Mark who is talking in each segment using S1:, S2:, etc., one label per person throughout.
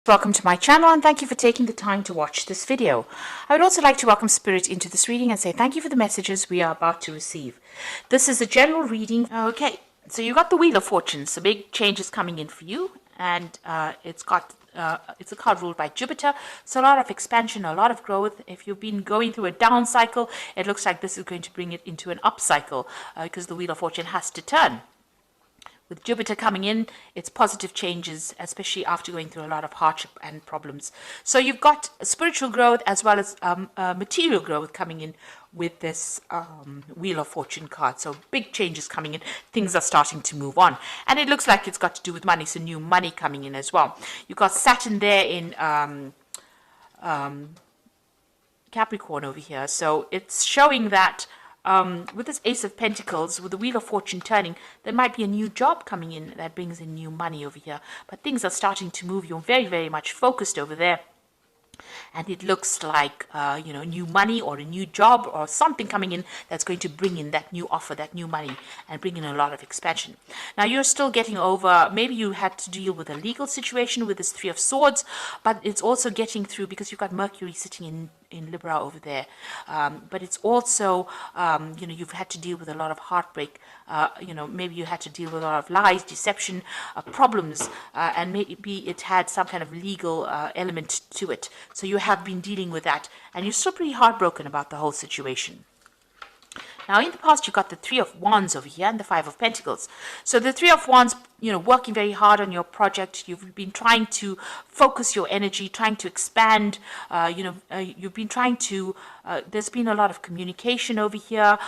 S1: Welcome to my channel and thank you for taking the time to watch this video. I would also like to welcome Spirit into this reading and say thank you for the messages we are about to receive. This is a general reading. Okay, so you got the Wheel of Fortune, so big changes coming in for you, and it's a card ruled by Jupiter, so a lot of expansion, a lot of growth. If you've been going through a down cycle, it looks like this is going to bring it into an up cycle because the Wheel of Fortune has to turn. With Jupiter coming in, it's positive changes, especially after going through a lot of hardship and problems. So you've got spiritual growth as well as material growth coming in with this Wheel of Fortune card. So big changes coming in. Things are starting to move on. And it looks like it's got to do with money, so new money coming in as well. You've got Saturn there in Capricorn over here. So it's showing that with this Ace of Pentacles, with the Wheel of Fortune turning, there might be a new job coming in that brings in new money over here. But things are starting to move. You're very, very much focused over there. And it looks like, new money or a new job or something coming in that's going to bring in that new offer, that new money, and bring in a lot of expansion. Now, you're still getting over, maybe you had to deal with a legal situation with this Three of Swords, but it's also getting through because you've got Mercury sitting in Libra over there. But it's also, you've had to deal with a lot of heartbreak. Maybe you had to deal with a lot of lies, deception, problems, and maybe it had some kind of legal element to it. So you have been dealing with that, and you're still pretty heartbroken about the whole situation. Now, in the past, you got the Three of Wands over here and the Five of Pentacles. So the Three of Wands, working very hard on your project. You've been trying to focus your energy, trying to expand. You've been trying to, there's been a lot of communication over here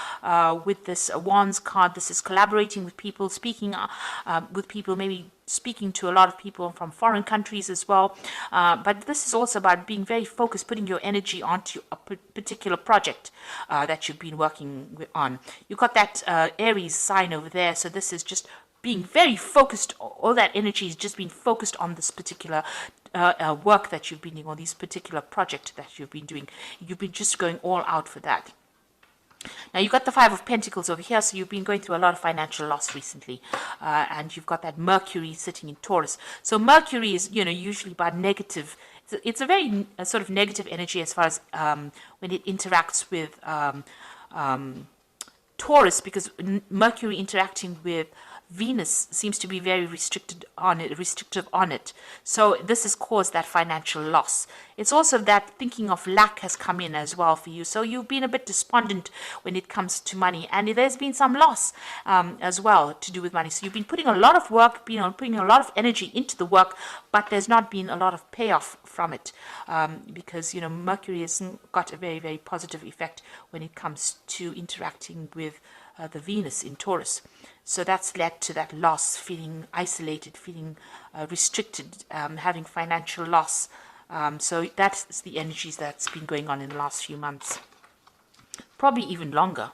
S1: with this Wands card. This is collaborating with people, speaking with people, maybe speaking to a lot of people from foreign countries as well. But this is also about being very focused, putting your energy onto a particular project that you've been working on. You've got that Aries sign over there. So this is just being very focused. All that energy is just being focused on this particular work that you've been doing, or this particular project that you've been doing. You've been just going all out for that. Now, you've got the Five of Pentacles over here, so you've been going through a lot of financial loss recently. And you've got that Mercury sitting in Taurus. So Mercury is, usually about negative. It's a very sort of negative energy as far as when it interacts with Taurus, because Mercury interacting with Venus seems to be very restrictive on it. So this has caused that financial loss. It's also that thinking of lack has come in as well for you. So you've been a bit despondent when it comes to money, and there's been some loss as well to do with money. So you've been putting a lot of work, putting a lot of energy into the work, but there's not been a lot of payoff from it because Mercury has got a very, very positive effect when it comes to interacting with the Venus in Taurus. So that's led to that loss, feeling isolated, feeling restricted, having financial loss. So that's the energies that's been going on in the last few months, probably even longer.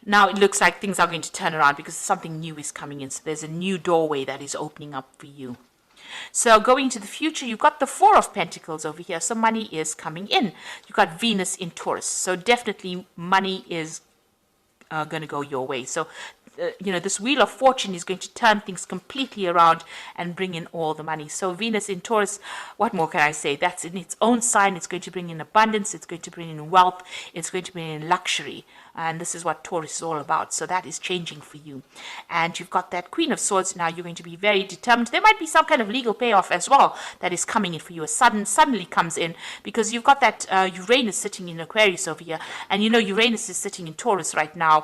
S1: Now it looks like things are going to turn around because something new is coming in. So there's a new doorway that is opening up for you. So going into the future, you've got the Four of Pentacles over here. So money is coming in. You've got Venus in Taurus. So definitely money is going to go your way. So this Wheel of Fortune is going to turn things completely around and bring in all the money. So Venus in Taurus, what more can I say? That's in its own sign. It's going to bring in abundance. It's going to bring in wealth. It's going to bring in luxury. And this is what Taurus is all about. So that is changing for you. And you've got that Queen of Swords. Now you're going to be very determined. There might be some kind of legal payoff as well that is coming in for you. Suddenly comes in because you've got that Uranus sitting in Aquarius over here. And Uranus is sitting in Taurus right now,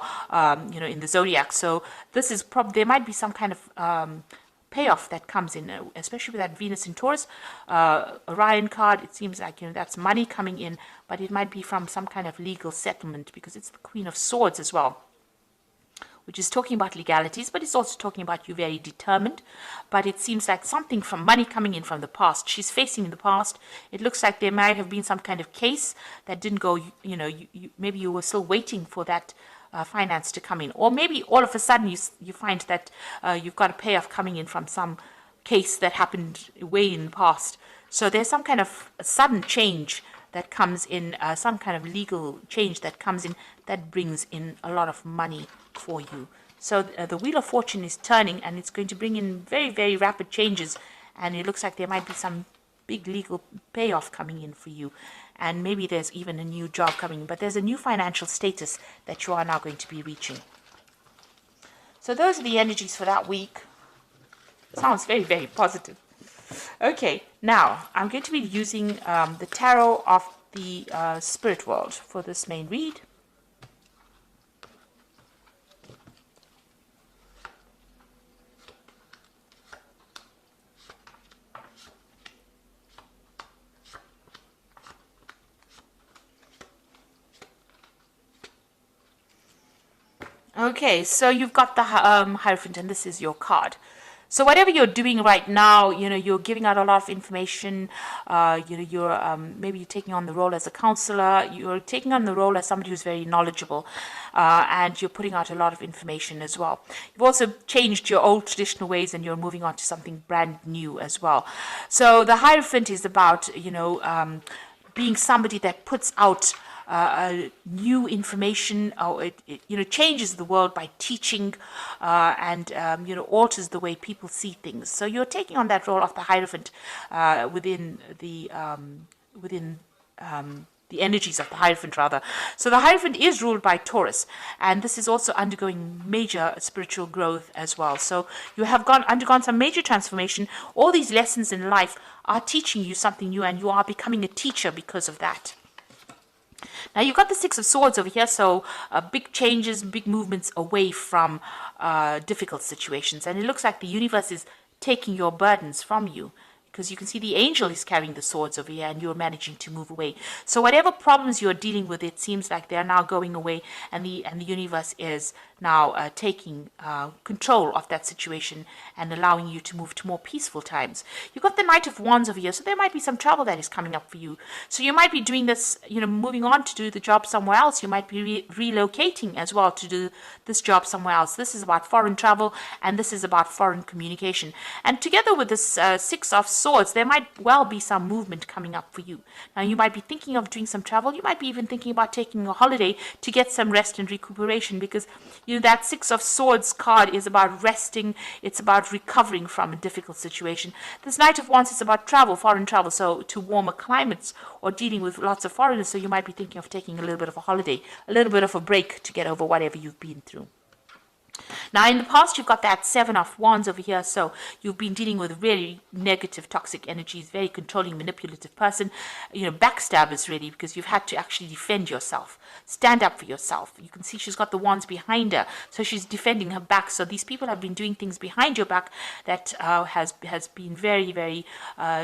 S1: in the zodiac. So this is probably, there might be some kind of payoff that comes in, especially with that Venus in Taurus. Orion card, it seems like, that's money coming in, but it might be from some kind of legal settlement because it's the Queen of Swords as well, which is talking about legalities, but it's also talking about you very determined. But it seems like something from money coming in from the past. She's facing the past. It looks like there might have been some kind of case that didn't go, maybe you were still waiting for that finance to come in, or maybe all of a sudden you find that you've got a payoff coming in from some case that happened way in the past. So there's some kind of a sudden change that comes in, some kind of legal change that comes in that brings in a lot of money for you. So the Wheel of Fortune is turning, and it's going to bring in very, very rapid changes and it looks like there might be some big legal payoff coming in for you, and maybe there's even a new job coming, but there's a new financial status that you are now going to be reaching. So those are the energies for that week. Sounds very, very positive. Okay, now I'm going to be using the tarot of the spirit world for this main read. Okay, so you've got the Hierophant, and this is your card. So whatever you're doing right now, you're giving out a lot of information. You're maybe you're taking on the role as a counselor. You're taking on the role as somebody who's very knowledgeable, and you're putting out a lot of information as well. You've also changed your old traditional ways, and you're moving on to something brand new as well. So the Hierophant is about being somebody that puts out new information, or it changes the world by teaching, and alters the way people see things. So you're taking on that role of the Hierophant within the energies of the Hierophant, rather. So the Hierophant is ruled by Taurus, and this is also undergoing major spiritual growth as well. So you have undergone some major transformation. All these lessons in life are teaching you something new, and you are becoming a teacher because of that. Now you've got the Six of Swords over here, so big changes, big movements away from difficult situations. And it looks like the universe is taking your burdens from you, because you can see the angel is carrying the swords over here, and you're managing to move away. So whatever problems you're dealing with, it seems like they're now going away, and the universe is now taking control of that situation and allowing you to move to more peaceful times. You've got the Knight of Wands over here, so there might be some trouble that is coming up for you. So you might be doing this, moving on to do the job somewhere else. You might be relocating as well to do this job somewhere else. This is about foreign travel, and this is about foreign communication. And together with this Six of Swords, there might well be some movement coming up for you. Now you might be thinking of doing some travel. You might be even thinking about taking a holiday to get some rest and recuperation, because that Six of Swords card is about resting. It's about recovering from a difficult situation. This Knight of Wands is about travel, foreign travel, so to warmer climates, or dealing with lots of foreigners. So you might be thinking of taking a little bit of a holiday, a little bit of a break to get over whatever you've been through. Now, in the past, you've got that Seven of Wands over here. So you've been dealing with really negative, toxic energies, very controlling, manipulative person, backstabbers, really, because you've had to actually defend yourself, stand up for yourself. You can see she's got the wands behind her, so she's defending her back. So these people have been doing things behind your back that has been very, very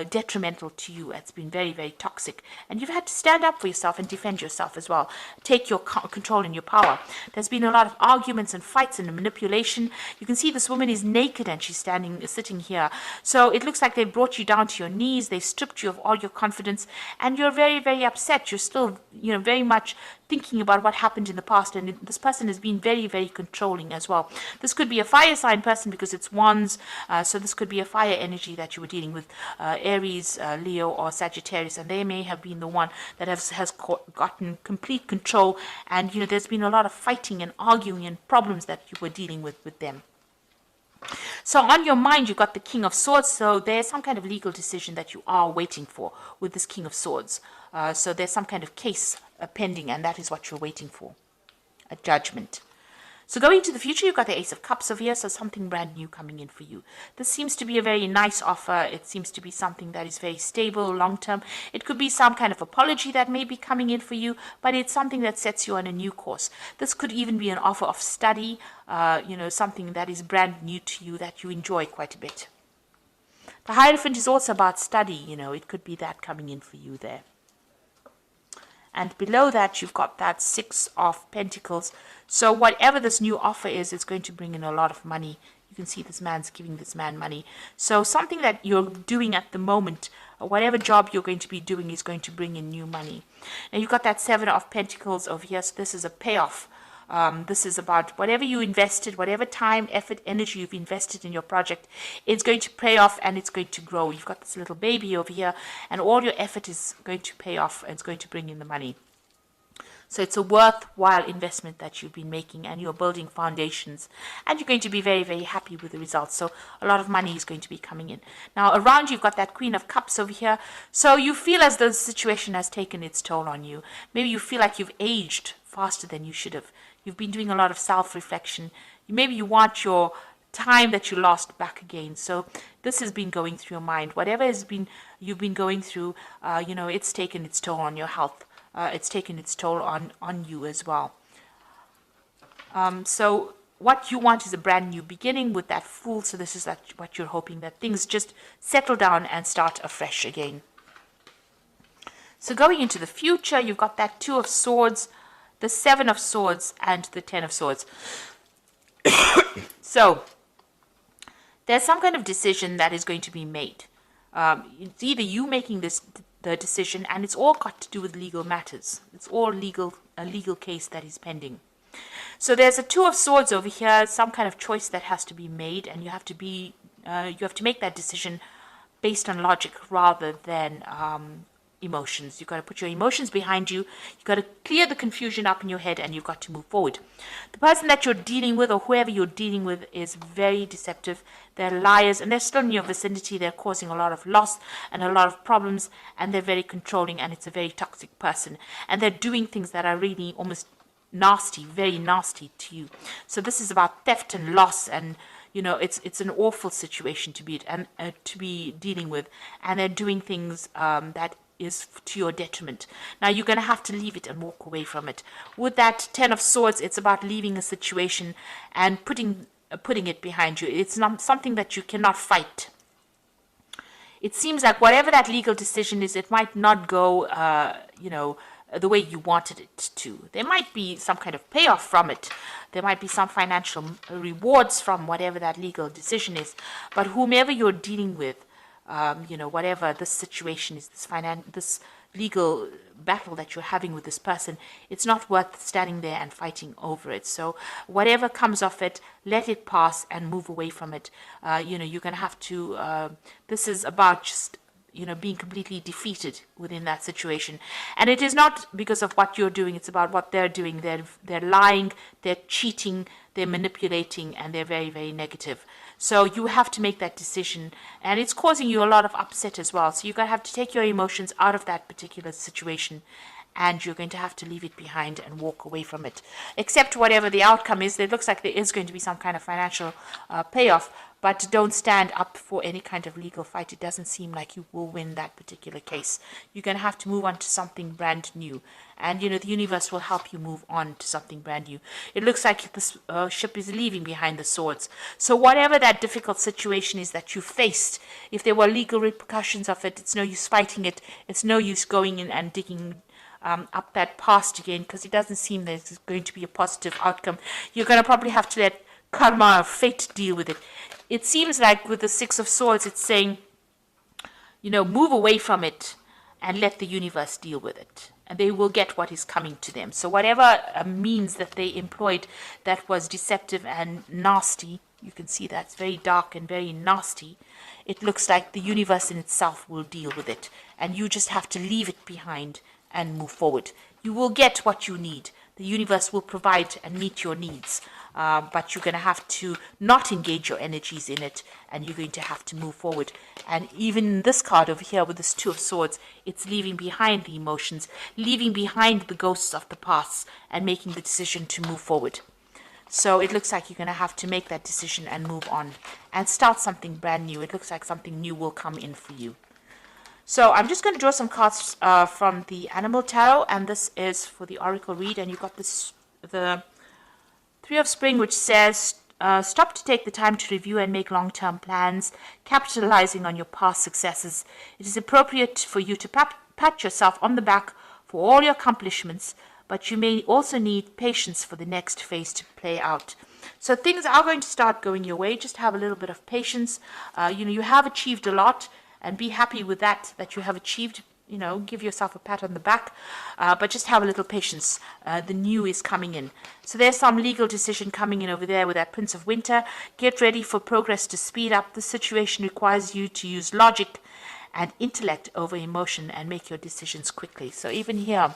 S1: detrimental to you. It's been very, very toxic. And you've had to stand up for yourself and defend yourself as well. Take your control and your power. There's been a lot of arguments and fights and manipulation. You can see this woman is naked and she's sitting here. So it looks like they brought you down to your knees. They stripped you of all your confidence, and you're very, very upset. You're still, very much thinking about what happened in the past, and this person has been very, very controlling as well. This could be a fire sign person because it's wands, so this could be a fire energy that you were dealing with, Aries, Leo, or Sagittarius, and they may have been the one that has gotten complete control, and there's been a lot of fighting and arguing and problems that you were dealing with them. So on your mind, you've got the King of Swords. So there's some kind of legal decision that you are waiting for with this King of Swords. So there's some kind of case pending, and that is what you're waiting for, a judgment. So going to the future, you've got the Ace of Cups over here, so something brand new coming in for you. This seems to be a very nice offer. It seems to be something that is very stable, long-term. It could be some kind of apology that may be coming in for you, but it's something that sets you on a new course. This could even be an offer of study, something that is brand new to you that you enjoy quite a bit. The Hierophant is also about study, it could be that coming in for you there. And below that, you've got that Six of Pentacles. So whatever this new offer is, it's going to bring in a lot of money. You can see this man's giving this man money. So something that you're doing at the moment, whatever job you're going to be doing, is going to bring in new money. Now you've got that Seven of Pentacles over here. So this is a payoff. This is about whatever you invested, whatever time, effort, energy you've invested in your project, it's going to pay off and it's going to grow. You've got this little baby over here, and all your effort is going to pay off and it's going to bring in the money. So it's a worthwhile investment that you've been making, and you're building foundations, and you're going to be very, very happy with the results. So a lot of money is going to be coming in. Now around you've got that Queen of Cups over here. So you feel as though the situation has taken its toll on you. Maybe you feel like you've aged faster than you should have. You've been doing a lot of self-reflection. Maybe you want your time that you lost back again. So this has been going through your mind. Whatever you've been going through, it's taken its toll on your health. It's taken its toll on you as well. So what you want is a brand new beginning with that Fool. So this is what you're hoping, that things just settle down and start afresh again. So going into the future, you've got that Two of Swords, the Seven of Swords, and the Ten of Swords. So there's some kind of decision that is going to be made. It's either you making the decision, and it's all got to do with legal matters. It's all a legal case that is pending. So there's a Two of Swords over here, some kind of choice that has to be made, and you have to make that decision based on logic rather than emotions. You've got to put your emotions behind you. You've got to clear the confusion up in your head, and you've got to move forward. The person that you're dealing with, or whoever you're dealing with, is very deceptive. They're liars, and they're still in your vicinity. They're causing a lot of loss and a lot of problems, and they're very controlling, and it's a very toxic person. And they're doing things that are really almost nasty, very nasty to you. So this is about theft and loss, and it's an awful situation to be dealing with, and they're doing things that is to your detriment. Now you're going to have to leave it and walk away from it. With that Ten of Swords, it's about leaving a situation and putting it behind you. It's not something that you cannot fight. It seems like whatever that legal decision is, it might not go, the way you wanted it to. There might be some kind of payoff from it. There might be some financial rewards from whatever that legal decision is. But whomever you're dealing with, whatever this situation is, this legal battle that you're having with this person, it's not worth standing there and fighting over it. So whatever comes of it, let it pass and move away from it. You're going to have to, this is about just, being completely defeated within that situation. And it is not because of what you're doing, it's about what they're doing. They're lying, they're cheating, they're manipulating, and they're very, very negative. So you have to make that decision, and it's causing you a lot of upset as well. So you're going to have to take your emotions out of that particular situation, and you're going to have to leave it behind and walk away from it. Except whatever the outcome is, it looks like there is going to be some kind of financial payoff, but don't stand up for any kind of legal fight. It doesn't seem like you will win that particular case. You're going to have to move on to something brand new. And, the universe will help you move on to something brand new. It looks like this ship is leaving behind the swords. So whatever that difficult situation is that you faced, if there were legal repercussions of it, it's no use fighting it. It's no use going in and digging up that past again, because it doesn't seem that it's going to be a positive outcome. You're going to probably have to let karma or fate deal with it. It seems like with the Six of Swords, it's saying, move away from it and let the universe deal with it. And they will get what is coming to them. So whatever means that they employed that was deceptive and nasty, you can see that's very dark and very nasty. It looks like the universe in itself will deal with it. And you just have to leave it behind and move forward. You will get what you need. The universe will provide and meet your needs. But you're going to have to not engage your energies in it, and you're going to have to move forward. And even this card over here with this Two of Swords, it's leaving behind the emotions, leaving behind the ghosts of the past, and making the decision to move forward. So it looks like you're going to have to make that decision and move on and start something brand new. It looks like something new will come in for you. So I'm just going to draw some cards from the Animal Tarot, and this is for the Oracle read. And you've got the Three of Spring, which says, stop to take the time to review and make long-term plans, capitalizing on your past successes. It is appropriate for you to pat yourself on the back for all your accomplishments, but you may also need patience for the next phase to play out. So things are going to start going your way. Just have a little bit of patience. You have achieved a lot, and be happy with that you have achieved. Give yourself a pat on the back, but just have a little patience. The new is coming in. So there's some legal decision coming in over there with that Prince of Winter. Get ready for progress to speed up. The situation requires you to use logic and intellect over emotion and make your decisions quickly. So even here,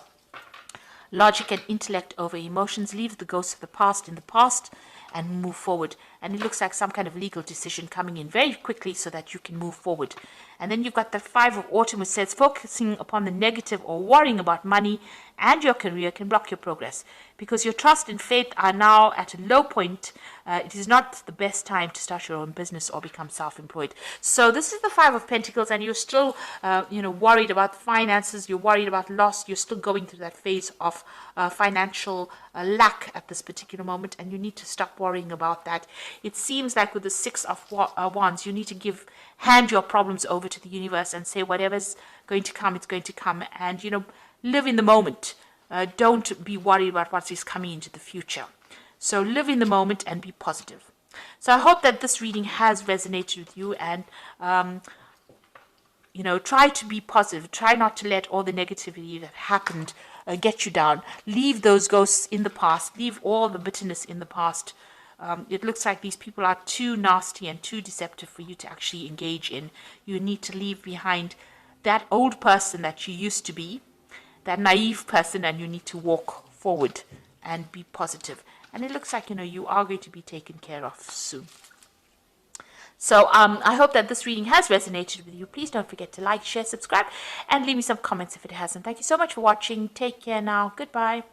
S1: logic and intellect over emotions. Leave the ghosts of the past in the past and move forward. And it looks like some kind of legal decision coming in very quickly so that you can move forward. And then you've got the Five of Autumn, which says focusing upon the negative or worrying about money and your career can block your progress because your trust and faith are now at a low point. It is not the best time to start your own business or become self-employed. So this is the Five of Pentacles, and you're still, worried about finances. You're worried about loss. You're still going through that phase of financial lack at this particular moment, and you need to stop worrying about that. It seems like with the Six of Wands, you need to hand your problems over to the universe and say whatever's going to come, it's going to come, and live in the moment. Don't be worried about what is coming into the future. So live in the moment and be positive. So I hope that this reading has resonated with you, and try to be positive. Try not to let all the negativity that happened get you down. Leave those ghosts in the past. Leave all the bitterness in the past. It looks like these people are too nasty and too deceptive for you to actually engage in. You need to leave behind that old person that you used to be, that naive person, and you need to walk forward and be positive. And it looks like, you are going to be taken care of soon. So I hope that this reading has resonated with you. Please don't forget to like, share, subscribe, and leave me some comments if it hasn't. Thank you so much for watching. Take care now. Goodbye.